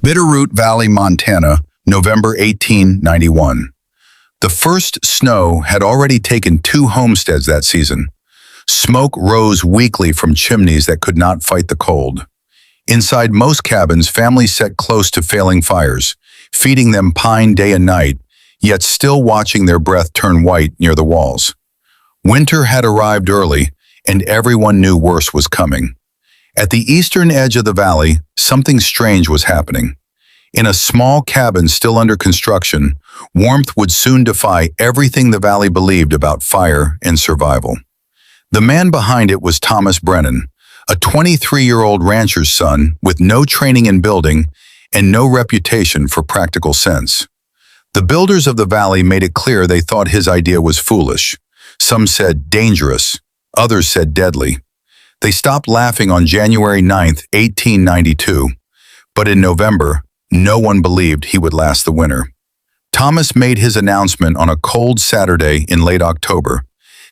Bitterroot Valley, Montana, November 1891. The first snow had already taken 2 homesteads that season. Smoke rose weakly from chimneys that could not fight the cold. Inside most cabins, families sat close to failing fires, feeding them pine day and night, yet still watching their breath turn white near the walls. Winter had arrived early, and everyone knew worse was coming. At the eastern edge of the valley, something strange was happening. In a small cabin still under construction, warmth would soon defy everything the valley believed about fire and survival. The man behind it was Thomas Brennan, a 23-year-old rancher's son with no training in building and no reputation for practical sense. The builders of the valley made it clear they thought his idea was foolish. Some said dangerous, others said deadly. They stopped laughing on January 9, 1892, but in November, no one believed he would last the winter. Thomas made his announcement on a cold Saturday in late October,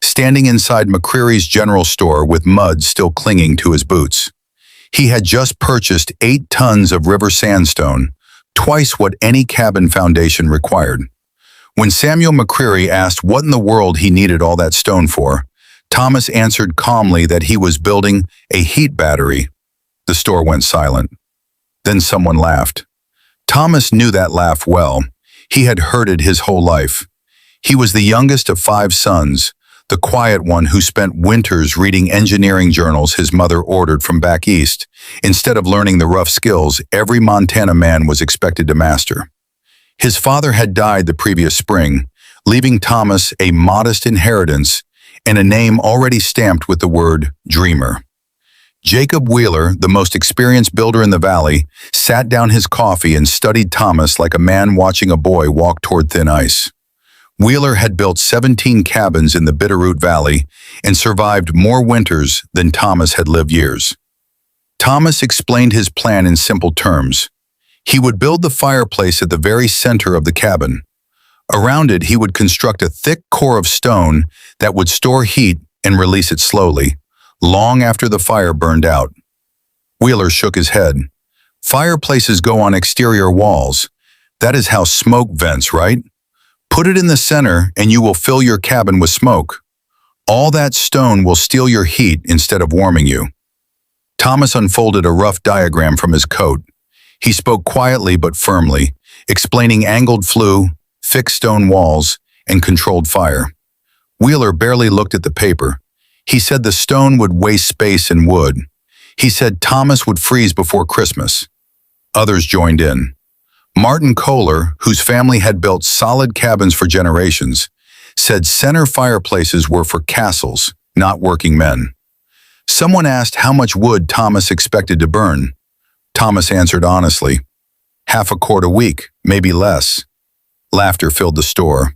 standing inside McCreary's general store with mud still clinging to his boots. He had just purchased 8 tons of river sandstone, twice what any cabin foundation required. When Samuel McCreary asked what in the world he needed all that stone for, Thomas answered calmly that he was building a heat battery. The store went silent. Then someone laughed. Thomas knew that laugh well. He had heard it his whole life. He was the youngest of 5 sons, the quiet one who spent winters reading engineering journals his mother ordered from back east, instead of learning the rough skills every Montana man was expected to master. His father had died the previous spring, leaving Thomas a modest inheritance and a name already stamped with the word dreamer. Jacob Wheeler, the most experienced builder in the valley, sat down his coffee and studied Thomas like a man watching a boy walk toward thin ice. Wheeler had built 17 cabins in the Bitterroot Valley and survived more winters than Thomas had lived years. Thomas explained his plan in simple terms. He would build the fireplace at the very center of the cabin. Around it, he would construct a thick core of stone that would store heat and release it slowly, long after the fire burned out. Wheeler shook his head. Fireplaces go on exterior walls. That is how smoke vents, right? Put it in the center and you will fill your cabin with smoke. All that stone will steal your heat instead of warming you. Thomas unfolded a rough diagram from his coat. He spoke quietly but firmly, explaining angled flue, fixed stone walls, and controlled fire. Wheeler barely looked at the paper. He said the stone would waste space and wood. He said Thomas would freeze before Christmas. Others joined in. Martin Kohler, whose family had built solid cabins for generations, said center fireplaces were for castles, not working men. Someone asked how much wood Thomas expected to burn. Thomas answered honestly, half a quart a week, maybe less. Laughter filled the store.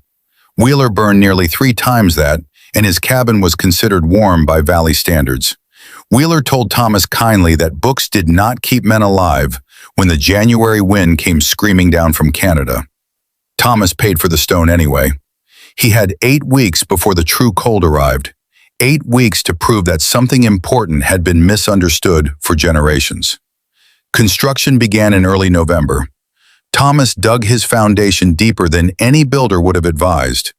Wheeler burned nearly 3 times that, and his cabin was considered warm by valley standards. Wheeler told Thomas kindly that books did not keep men alive when the January wind came screaming down from Canada. Thomas paid for the stone anyway. He had 8 weeks before the true cold arrived, 8 weeks to prove that something important had been misunderstood for generations. Construction began in early November. Thomas dug his foundation deeper than any builder would have advised.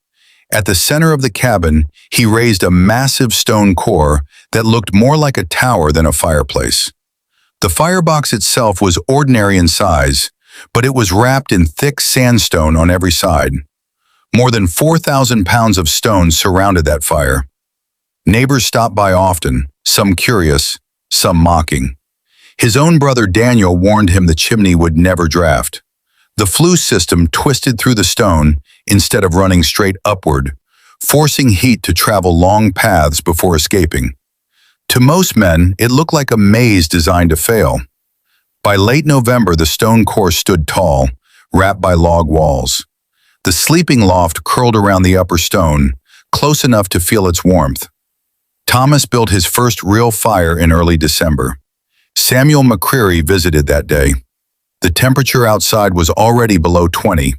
At the center of the cabin, he raised a massive stone core that looked more like a tower than a fireplace. The firebox itself was ordinary in size, but it was wrapped in thick sandstone on every side. More than 4,000 pounds of stone surrounded that fire. Neighbors stopped by often, some curious, some mocking. His own brother Daniel warned him the chimney would never draft. The flue system twisted through the stone instead of running straight upward, forcing heat to travel long paths before escaping. To most men, it looked like a maze designed to fail. By late November, the stone core stood tall, wrapped by log walls. The sleeping loft curled around the upper stone, close enough to feel its warmth. Thomas built his first real fire in early December. Samuel McCreary visited that day. The temperature outside was already below 20.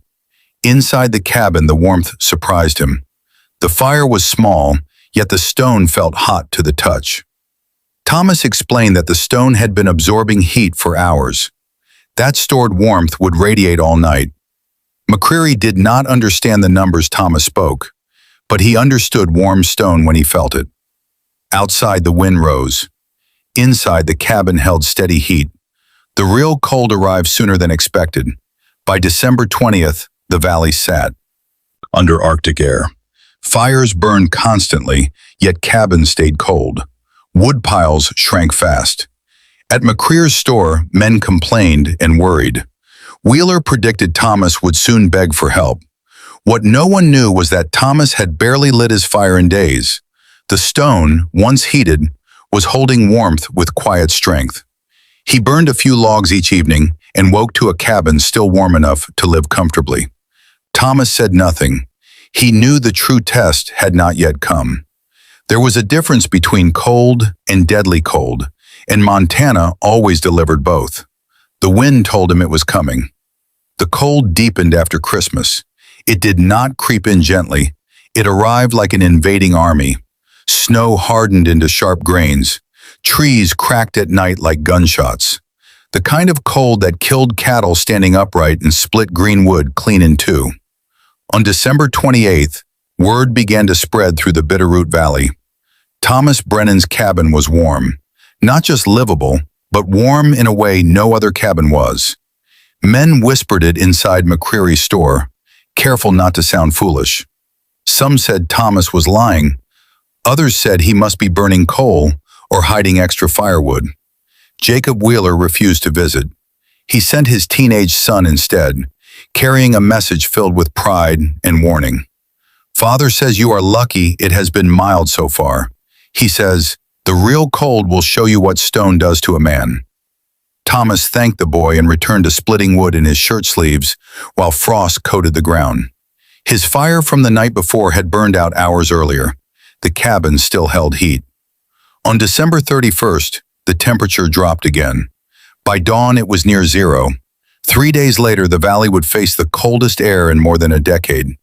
Inside the cabin, the warmth surprised him. The fire was small, yet the stone felt hot to the touch. Thomas explained that the stone had been absorbing heat for hours. That stored warmth would radiate all night. McCreary did not understand the numbers Thomas spoke, but he understood warm stone when he felt it. Outside, the wind rose. Inside, the cabin held steady heat. The real cold arrived sooner than expected. By December 20th, the valley sat under Arctic air. Fires burned constantly, yet cabins stayed cold. Wood piles shrank fast. At McCreary's store, men complained and worried. Wheeler predicted Thomas would soon beg for help. What no one knew was that Thomas had barely lit his fire in days. The stone, once heated, was holding warmth with quiet strength. He burned a few logs each evening and woke to a cabin still warm enough to live comfortably. Thomas said nothing. He knew the true test had not yet come. There was a difference between cold and deadly cold, and Montana always delivered both. The wind told him it was coming. The cold deepened after Christmas. It did not creep in gently. It arrived like an invading army. Snow hardened into sharp grains. Trees cracked at night like gunshots. The kind of cold that killed cattle standing upright and split green wood clean in two. On December 28th, word began to spread through the Bitterroot Valley. Thomas Brennan's cabin was warm. Not just livable, but warm in a way no other cabin was. Men whispered it inside McCreary's store, careful not to sound foolish. Some said Thomas was lying. Others said he must be burning coal or hiding extra firewood. Jacob Wheeler refused to visit. He sent his teenage son instead, carrying a message filled with pride and warning. Father says you are lucky it has been mild so far. He says, the real cold will show you what stone does to a man. Thomas thanked the boy and returned to splitting wood in his shirt sleeves while frost coated the ground. His fire from the night before had burned out hours earlier. The cabin still held heat. On December 31st, the temperature dropped again. By dawn, it was near zero. 3 days later, the valley would face the coldest air in more than a decade.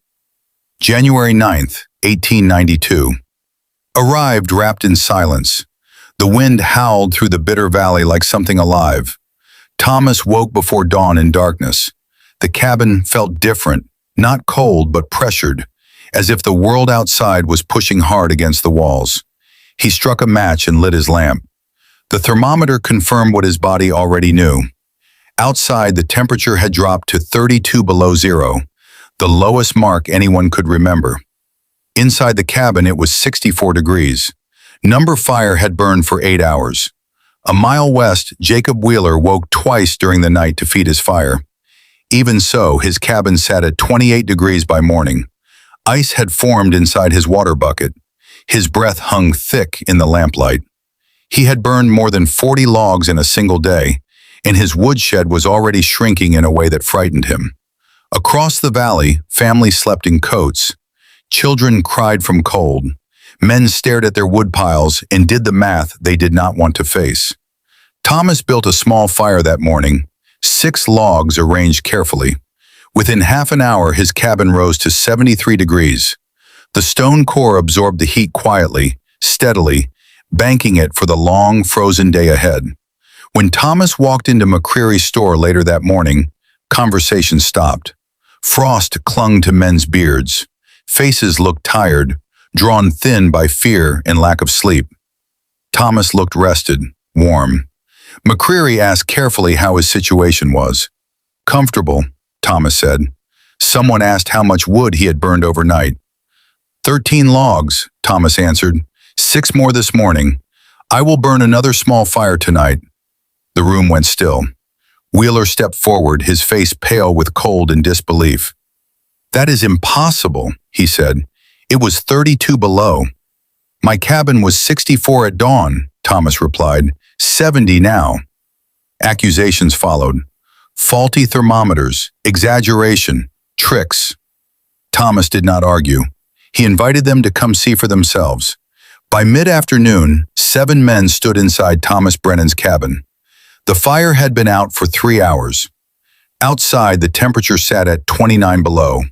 January 9th, 1892. Arrived wrapped in silence. The wind howled through the bitter valley like something alive. Thomas woke before dawn in darkness. The cabin felt different, not cold but pressured, as if the world outside was pushing hard against the walls. He struck a match and lit his lamp. The thermometer confirmed what his body already knew. Outside, the temperature had dropped to 32 below zero, the lowest mark anyone could remember. Inside the cabin, it was 64 degrees. Number fire had burned for 8 hours. A mile west, Jacob Wheeler woke twice during the night to feed his fire. Even so, his cabin sat at 28 degrees by morning. Ice had formed inside his water bucket. His breath hung thick in the lamplight. He had burned more than 40 logs in a single day, and his woodshed was already shrinking in a way that frightened him. Across the valley, families slept in coats. Children cried from cold. Men stared at their wood piles and did the math they did not want to face. Thomas built a small fire that morning, 6 logs arranged carefully. Within half an hour, his cabin rose to 73 degrees. The stone core absorbed the heat quietly, steadily, banking it for the long, frozen day ahead. When Thomas walked into McCreary's store later that morning, conversation stopped. Frost clung to men's beards. Faces looked tired, drawn thin by fear and lack of sleep. Thomas looked rested, warm. McCreary asked carefully how his situation was. Comfortable, Thomas said. Someone asked how much wood he had burned overnight. 13 logs, Thomas answered. 6 more this morning. I will burn another small fire tonight. The room went still. Wheeler stepped forward, his face pale with cold and disbelief. That is impossible, he said. It was 32 below. My cabin was 64 at dawn, Thomas replied. 70 now. Accusations followed. Faulty thermometers, exaggeration, tricks. Thomas did not argue. He invited them to come see for themselves. By mid-afternoon, 7 men stood inside Thomas Brennan's cabin. The fire had been out for 3 hours. Outside, the temperature sat at 29 below.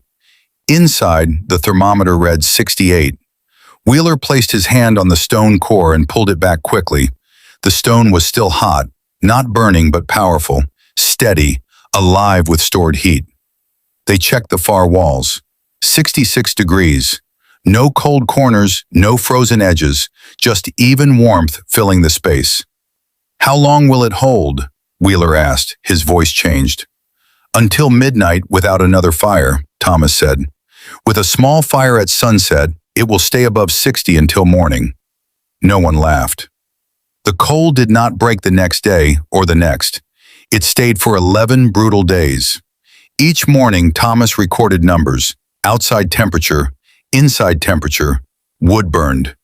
Inside, the thermometer read 68. Wheeler placed his hand on the stone core and pulled it back quickly. The stone was still hot, not burning but powerful, steady, alive with stored heat. They checked the far walls. 66 degrees. No cold corners, no frozen edges, just even warmth filling the space. "How long will it hold?" Wheeler asked, his voice changed. "Until midnight without another fire," Thomas said. "With a small fire at sunset, it will stay above 60 until morning." No one laughed. The cold did not break the next day or the next. It stayed for 11 brutal days. Each morning, Thomas recorded numbers: outside temperature, inside temperature, wood burned.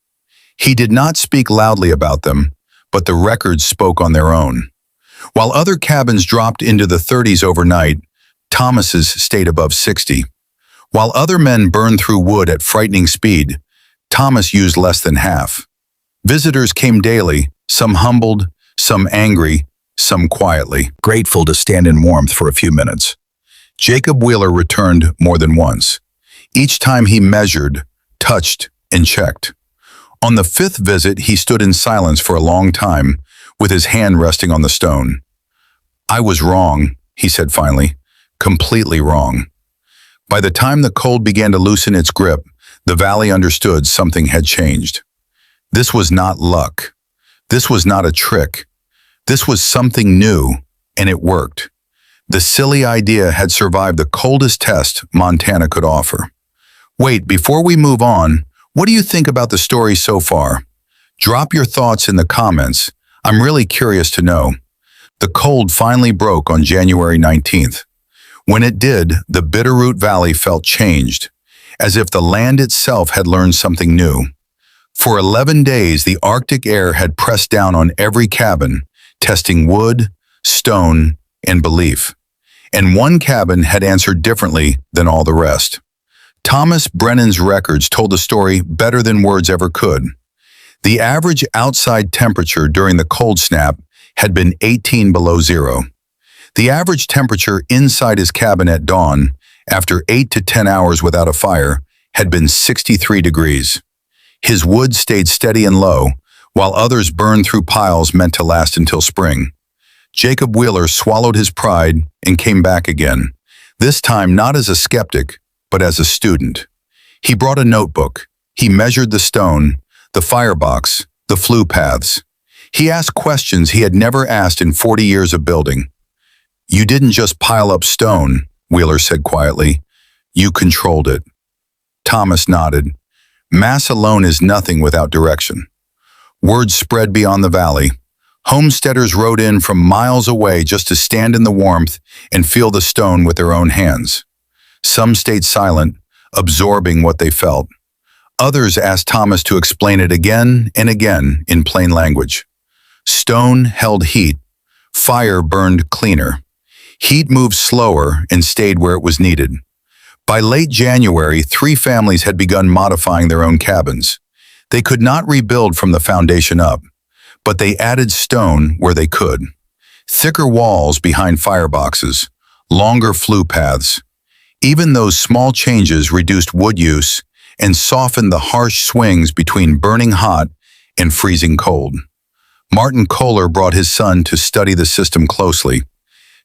He did not speak loudly about them, but the records spoke on their own. While other cabins dropped into the 30s overnight, Thomas's stayed above 60. While other men burned through wood at frightening speed, Thomas used less than half. Visitors came daily, some humbled, some angry, some quietly, grateful to stand in warmth for a few minutes. Jacob Wheeler returned more than once. Each time he measured, touched, and checked. On the 5th visit, he stood in silence for a long time, with his hand resting on the stone. "I was wrong," he said finally, "completely wrong." By the time the cold began to loosen its grip, the valley understood something had changed. This was not luck. This was not a trick. This was something new, and it worked. The silly idea had survived the coldest test Montana could offer. Wait, before we move on, what do you think about the story so far? Drop your thoughts in the comments. I'm really curious to know. The cold finally broke on January 19th. When it did, the Bitterroot Valley felt changed, as if the land itself had learned something new. For 11 days, the Arctic air had pressed down on every cabin, testing wood, stone, and belief. And one cabin had answered differently than all the rest. Thomas Brennan's records told the story better than words ever could. The average outside temperature during the cold snap had been 18 below zero. The average temperature inside his cabin at dawn, after 8 to 10 hours without a fire, had been 63 degrees. His wood stayed steady and low, while others burned through piles meant to last until spring. Jacob Wheeler swallowed his pride and came back again, this time not as a skeptic, but as a student. He brought a notebook. He measured the stone, the firebox, the flue paths. He asked questions he had never asked in 40 years of building. "You didn't just pile up stone," Wheeler said quietly. "You controlled it." Thomas nodded. Mass alone is nothing without direction. Word spread beyond the valley. Homesteaders rode in from miles away just to stand in the warmth and feel the stone with their own hands. Some stayed silent, absorbing what they felt. Others asked Thomas to explain it again and again in plain language. Stone held heat. Fire burned cleaner. Heat moved slower and stayed where it was needed. By late January, 3 families had begun modifying their own cabins. They could not rebuild from the foundation up, but they added stone where they could. Thicker walls behind fireboxes, longer flue paths. Even those small changes reduced wood use and softened the harsh swings between burning hot and freezing cold. Martin Kohler brought his son to study the system closely.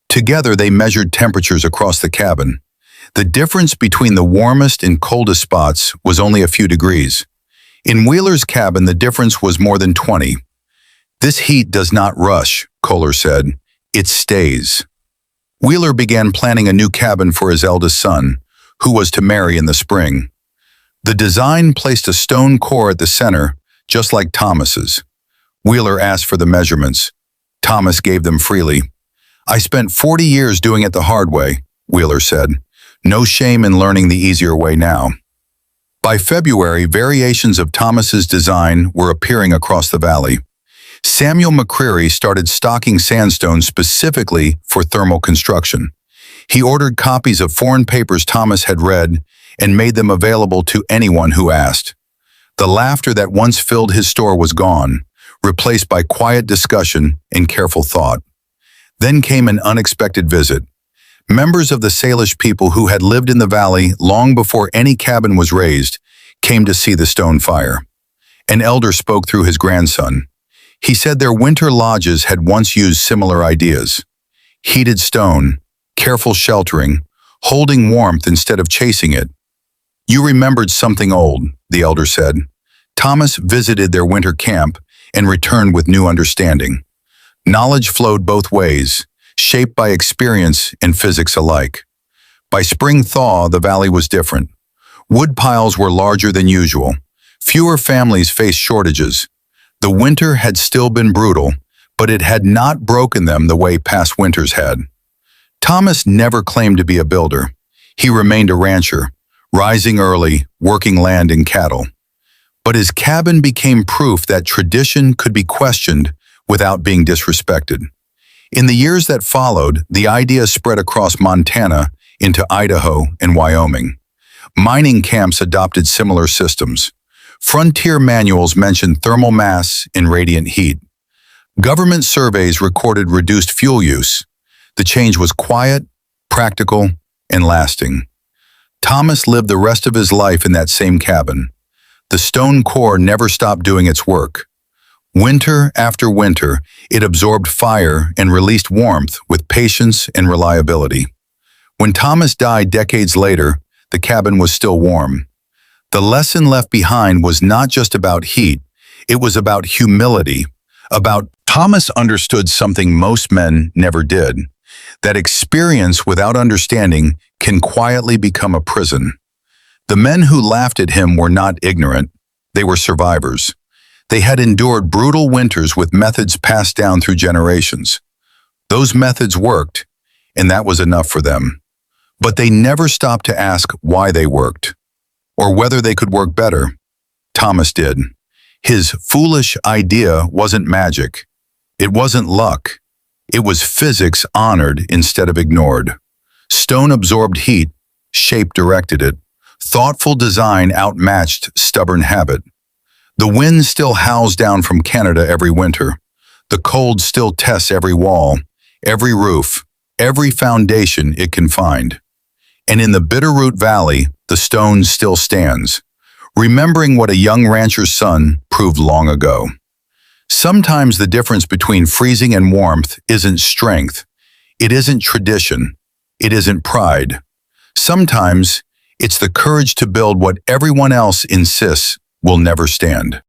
Together, they measured temperatures across the cabin. The difference between the warmest and coldest spots was only a few degrees. In Wheeler's cabin, the difference was more than 20. "This heat does not rush," Kohler said. "It stays." Wheeler began planning a new cabin for his eldest son, who was to marry in the spring. The design placed a stone core at the center, just like Thomas's. Wheeler asked for the measurements. Thomas gave them freely. "I spent 40 years doing it the hard way," Wheeler said. "No shame in learning the easier way now." By February, variations of Thomas's design were appearing across the valley. Samuel McCreary started stocking sandstone specifically for thermal construction. He ordered copies of foreign papers Thomas had read and made them available to anyone who asked. The laughter that once filled his store was gone, replaced by quiet discussion and careful thought. Then came an unexpected visit. Members of the Salish people who had lived in the valley long before any cabin was raised came to see the stone fire. An elder spoke through his grandson. He said their winter lodges had once used similar ideas. Heated stone, careful sheltering, holding warmth instead of chasing it. You remembered something old, the elder said. Thomas visited their winter camp and returned with new understanding. Knowledge flowed both ways, shaped by experience and physics alike. By spring thaw, the valley was different. Wood piles were larger than usual. Fewer families faced shortages. The winter had still been brutal, but it had not broken them the way past winters had. Thomas never claimed to be a builder. He remained a rancher, rising early, working land and cattle. But his cabin became proof that tradition could be questioned without being disrespected. In the years that followed, the idea spread across Montana into Idaho and Wyoming. Mining camps adopted similar systems. Frontier manuals mentioned thermal mass and radiant heat. Government surveys recorded reduced fuel use. The change was quiet, practical, and lasting. Thomas lived the rest of his life in that same cabin. The stone core never stopped doing its work. Winter after winter, it absorbed fire and released warmth with patience and reliability. When Thomas died decades later, the cabin was still warm. The lesson left behind was not just about heat, it was about humility, about Thomas understood something most men never did, that experience without understanding can quietly become a prison. The men who laughed at him were not ignorant, they were survivors. They had endured brutal winters with methods passed down through generations. Those methods worked, and that was enough for them. But they never stopped to ask why they worked, or whether they could work better. Thomas did. His foolish idea wasn't magic. It wasn't luck. It was physics honored instead of ignored. Stone absorbed heat, shape directed it. Thoughtful design outmatched stubborn habit. The wind still howls down from Canada every winter. The cold still tests every wall, every roof, every foundation it can find. And in the Bitterroot Valley, the stone still stands, remembering what a young rancher's son proved long ago. Sometimes the difference between freezing and warmth isn't strength. It isn't tradition. It isn't pride. Sometimes it's the courage to build what everyone else insists will never stand.